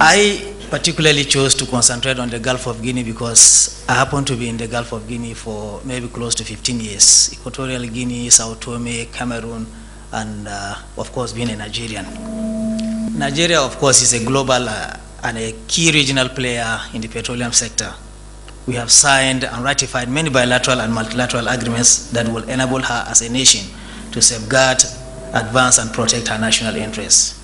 I particularly chose to concentrate on the Gulf of Guinea because I happen to be in the Gulf of Guinea for maybe close to 15 years. Equatorial Guinea, Sao Tome, Cameroon, and of course being a Nigerian. Nigeria, of course, is a global and a key regional player in the petroleum sector. We have signed and ratified many bilateral and multilateral agreements that will enable her as a nation to safeguard, advance, and protect her national interests.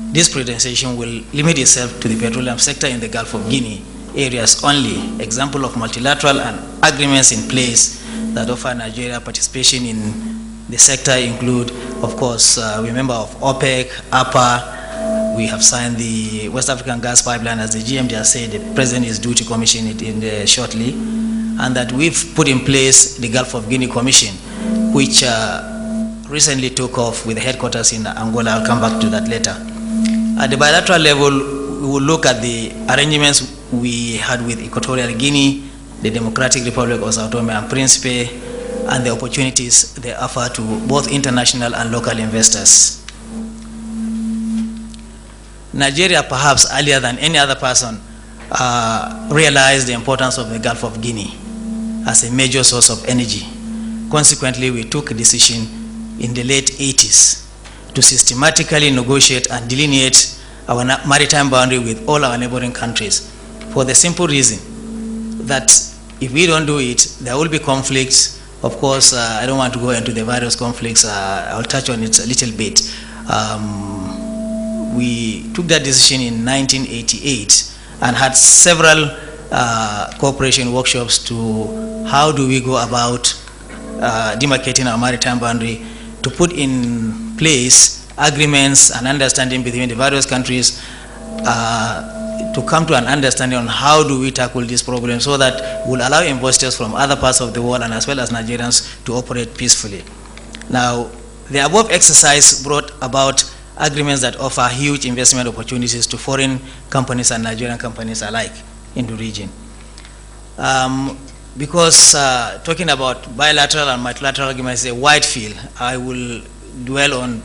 This prioritization will limit itself to the petroleum sector in the Gulf of Guinea areas only. Example of multilateral and agreements in place that offer Nigeria participation in the sector include, of course, we're a member of OPEC, APA. We have signed the West African Gas Pipeline, as the GM just said. The President is due to commission it shortly. And that we've put in place the Gulf of Guinea Commission, which recently took off with the headquarters in Angola. I'll come back to that later. At the bilateral level, we will look at the arrangements we had with Equatorial Guinea, the Democratic Republic of Sao Tome and Principe, and the opportunities they offer to both international and local investors. Nigeria, perhaps earlier than any other person, realized the importance of the Gulf of Guinea as a major source of energy. Consequently, we took a decision in the late 80s to systematically negotiate and delineate our maritime boundary with all our neighboring countries, for the simple reason that if we don't do it, there will be conflicts. Of course, I don't want to go into the various conflicts. I'll touch on it a little bit. We took that decision in 1988 and had several cooperation workshops to how do we go about demarcating our maritime boundary, to put in place agreements and understanding between the various countries to come to an understanding on how do we tackle this problem so that we'll allow investors from other parts of the world and as well as Nigerians to operate peacefully. Now, the above exercise brought about agreements that offer huge investment opportunities to foreign companies and Nigerian companies alike in the region. Because talking about bilateral and multilateral agreements is a wide field, I will dwell on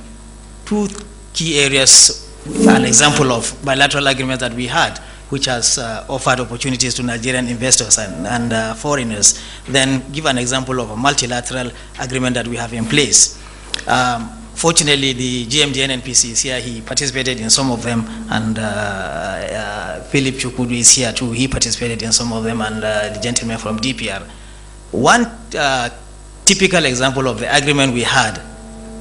two key areas. An example of bilateral agreement that we had, which has offered opportunities to Nigerian investors and foreigners. Then give an example of a multilateral agreement that we have in place. Fortunately, the GMD NNPC is here. He participated in some of them, and Philip Chukudu is here too. He participated in some of them, and the gentleman from DPR. One typical example of the agreement we had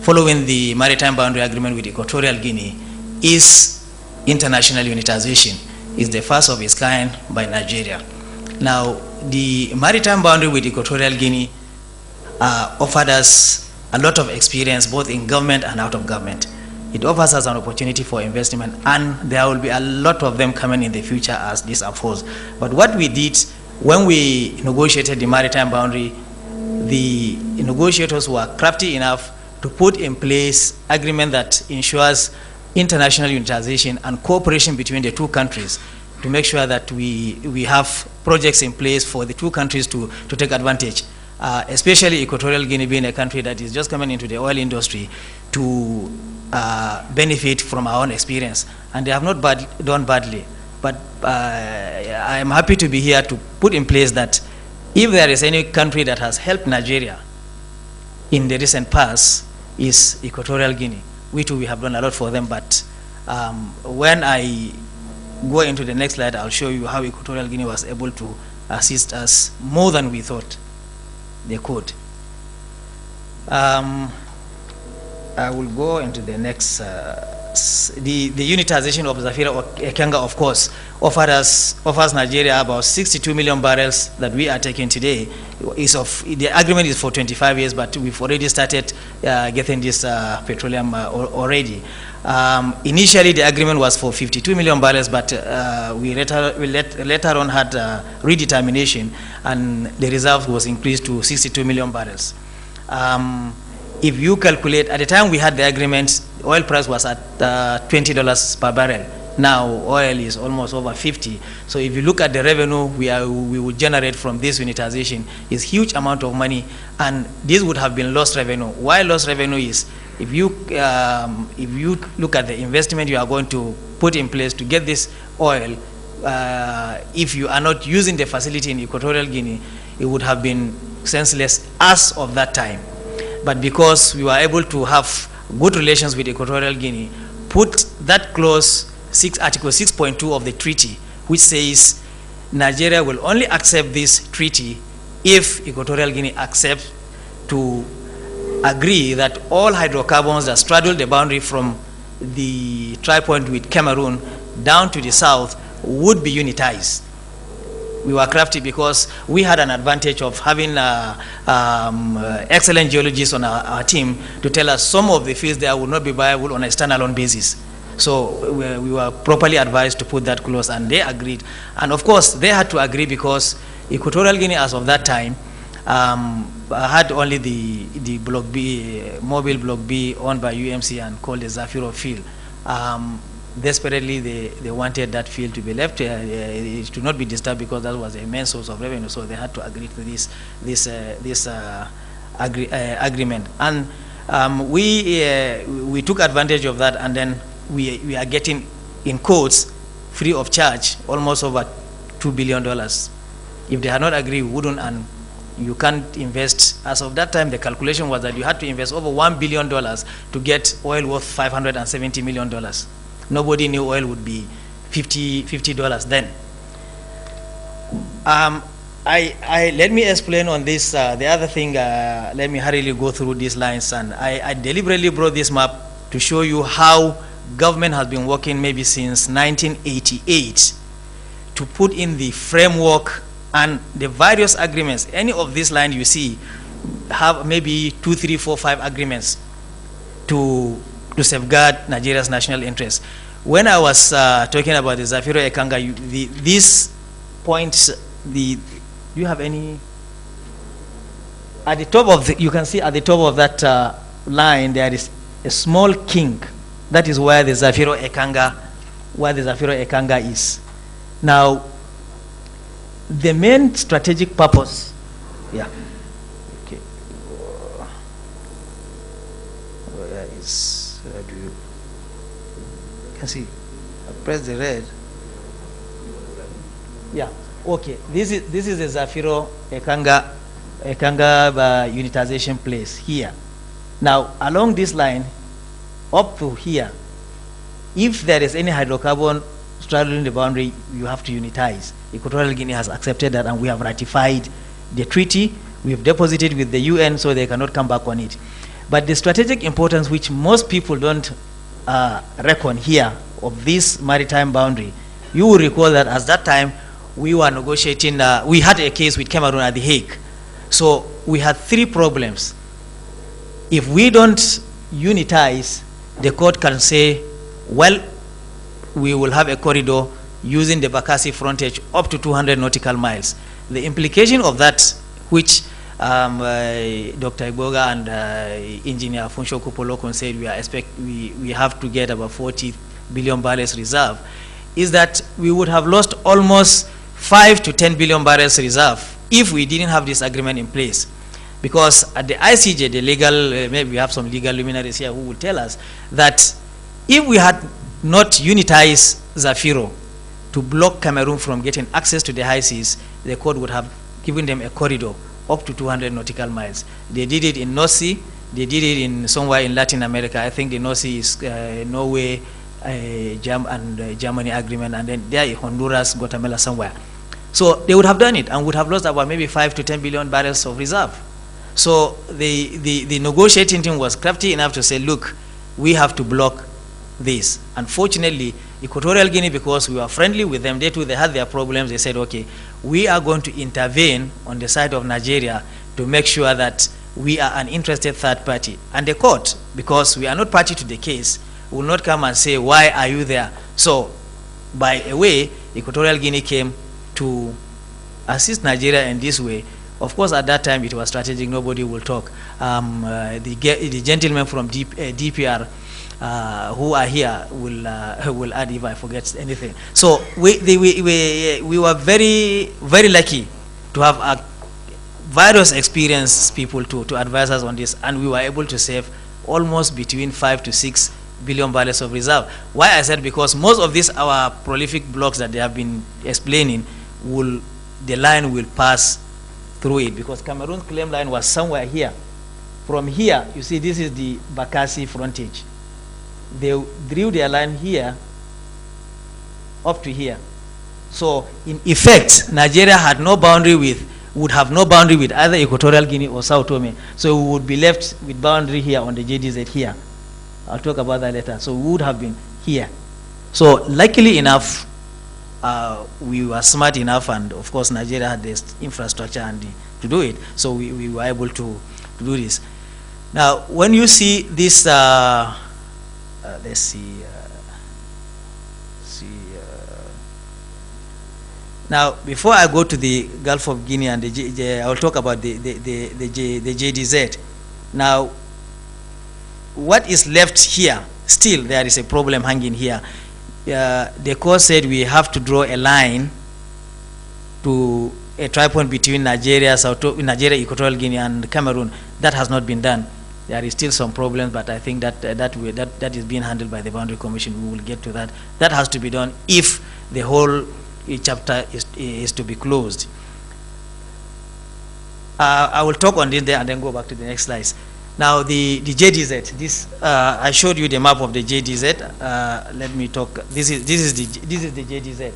following the maritime boundary agreement with Equatorial Guinea is international unitization. It's the first of its kind by Nigeria. Now, the maritime boundary with Equatorial Guinea offered us a lot of experience both in government and out of government. It offers us an opportunity for investment, and there will be a lot of them coming in the future as this unfolds. But what we did when we negotiated the maritime boundary, the negotiators were crafty enough to put in place agreement that ensures international unitization and cooperation between the two countries to make sure that we have projects in place for the two countries to take advantage. Especially Equatorial Guinea being a country that is just coming into the oil industry to benefit from our own experience. And they have not done badly. But I am happy to be here to put in place that if there is any country that has helped Nigeria in the recent past, is Equatorial Guinea. We too, we have done a lot for them, but when I go into the next slide, I'll show you how Equatorial Guinea was able to assist us more than we thought they could. I will go into the next, the unitization of Zafira Ekanga, of course, offers Nigeria about 62 million barrels that we are taking today. The agreement is for 25 years, but we've already started getting this petroleum already. Initially, the agreement was for 52 million barrels, but we later on had redetermination, and the reserve was increased to 62 million barrels. If you calculate, at the time we had the agreement, oil price was at $20 per barrel. Now oil is almost over 50. So if you look at the revenue we would generate from this unitization, is huge amount of money, and this would have been lost revenue. Why lost revenue is, if you look at the investment you are going to put in place to get this oil, if you are not using the facility in Equatorial Guinea, it would have been senseless as of that time. But because we were able to have good relations with Equatorial Guinea, put that clause, Article 6.2 of the treaty, which says Nigeria will only accept this treaty if Equatorial Guinea accepts to agree that all hydrocarbons that straddle the boundary from the tri-point with Cameroon down to the south would be unitized. We were crafty because we had an advantage of having excellent geologists on our team to tell us some of the fields there would not be viable on a standalone basis. So we were properly advised to put that clause, and they agreed. And of course, they had to agree because Equatorial Guinea, as of that time, had only the Block B, mobile Block B, owned by UMC and called the Zafiro field. Desperately, they wanted that field to be left, it should not be disturbed, because that was a main source of revenue. So they had to agree to this agreement, and we took advantage of that, and then we are getting, in quotes, free of charge, almost over $2 billion. If they had not agreed, we wouldn't, and you can't invest. As of that time, the calculation was that you had to invest over $1 billion to get oil worth $570 million. Nobody knew oil would be $50 then. Let me explain on this. The other thing, let me hurriedly go through these lines. And I deliberately brought this map to show you how government has been working maybe since 1988 to put in the framework and the various agreements. Any of this line you see have maybe 2, 3, 4, 5 agreements to safeguard Nigeria's national interest. When I was talking about the Zafiro Ekanga, these points, do you have any? At the top of you can see at the top of that line there is a small kink. That is where the Zafiro Ekanga is. Now, the main strategic purpose, yeah. Okay. Where is? Where do you can see? I press the red. Yeah. Okay. This is the Zafiro Ekanga unitization place here. Now, along this line, up to here, if there is any hydrocarbon straddling the boundary, you have to unitize. Equatorial Guinea has accepted that, and we have ratified the treaty. We have deposited with the UN, so they cannot come back on it. But the strategic importance, which most people don't reckon here, of this maritime boundary, you will recall that at that time we were negotiating, we had a case with Cameroon at The Hague. So we had 3 problems. If we don't unitize, the court can say, well, we will have a corridor using the Bakassi frontage up to 200 nautical miles. The implication of that, which Dr. Iboga and Engineer Funsho Kupolokon said we have to get about 40 billion barrels reserve, is that we would have lost almost 5 to 10 billion barrels reserve if we didn't have this agreement in place. Because at the ICJ, the legal, maybe we have some legal luminaries here who will tell us that if we had not unitized Zafiro to block Cameroon from getting access to the high seas, the court would have given them a corridor up to 200 nautical miles. They did it in North Sea. They did it in somewhere in Latin America. I think the North Sea is Norway and Germany agreement, and then there Honduras, Guatemala somewhere. So they would have done it and would have lost about maybe 5 to 10 billion barrels of reserve. So the negotiating team was crafty enough to say, look, we have to block this. Unfortunately, Equatorial Guinea, because we were friendly with them, they too, they had their problems. They said, okay, we are going to intervene on the side of Nigeria to make sure that we are an interested third party. And the court, because we are not party to the case, will not come and say, why are you there? So, by a way, Equatorial Guinea came to assist Nigeria in this way. Of course, at that time, it was strategic. Nobody will talk. The gentleman from DPR who are here will add if I forget anything. So we were very lucky to have various experienced people to advise us on this, and we were able to save almost between 5 to 6 billion barrels of reserve. Why I said, because most of these our prolific blocks that they have been explaining, the line will pass through it, because Cameroon's claim line was somewhere here. From here, you see, this is the Bakassi frontage. They drew their line here up to here. So in effect, Nigeria would have no boundary with either Equatorial Guinea or Sao Tome. So we would be left with boundary here on the JDZ here. I'll talk about that later. So we would have been here. So luckily enough, we were smart enough, and of course Nigeria had the infrastructure and to do it. So we were able to do this. Now, when you see this, let's see. Now, before I go to the Gulf of Guinea and I will talk about the JDZ. Now, what is left here? Still, there is a problem hanging here. The court said we have to draw a line to a tripoint between Nigeria, Equatorial Guinea, and Cameroon. That has not been done. There is still some problems, but I think that is being handled by the Boundary Commission. We will get to that. That has to be done if the whole chapter is to be closed. I will talk on this there and then go back to the next slides. Now the JDZ. This I showed you the map of the JDZ. Let me talk. This is the JDZ,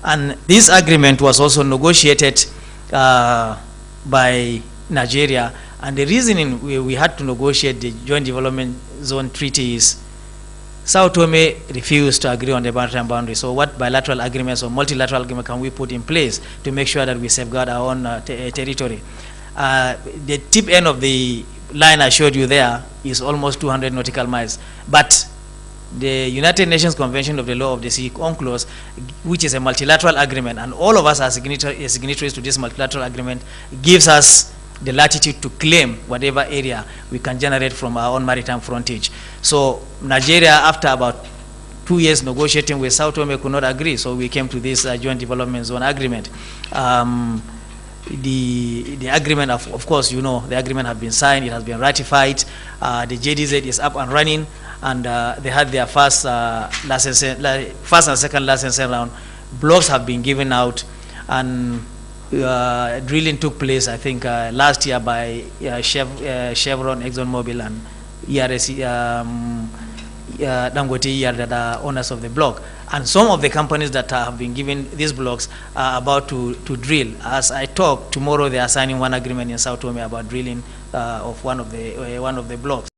and this agreement was also negotiated by Nigeria. And the reasoning we had to negotiate the Joint Development Zone Treaty is Sao Tome refused to agree on the maritime boundary. So what bilateral agreements or multilateral agreement can we put in place to make sure that we safeguard our own territory? The tip end of the line I showed you there is almost 200 nautical miles. But the United Nations Convention of the Law of the Sea, UNCLOS, which is a multilateral agreement, and all of us are signatories to this multilateral agreement, gives us the latitude to claim whatever area we can generate from our own maritime frontage. So Nigeria, after about 2 years negotiating with Sao Tome, could not agree, so we came to this Joint Development Zone Agreement. The agreement, of course, you know, the agreement has been signed, it has been ratified, the JDZ is up and running, and they had their first and second licensing round. Blocks have been given out, and drilling took place, I think, last year by Chevron, ExxonMobil, and Dangote that are owners of the block. And some of the companies that have been given these blocks are about to drill. As I talk, tomorrow they are signing one agreement in Sao Tome about drilling of one of the blocks.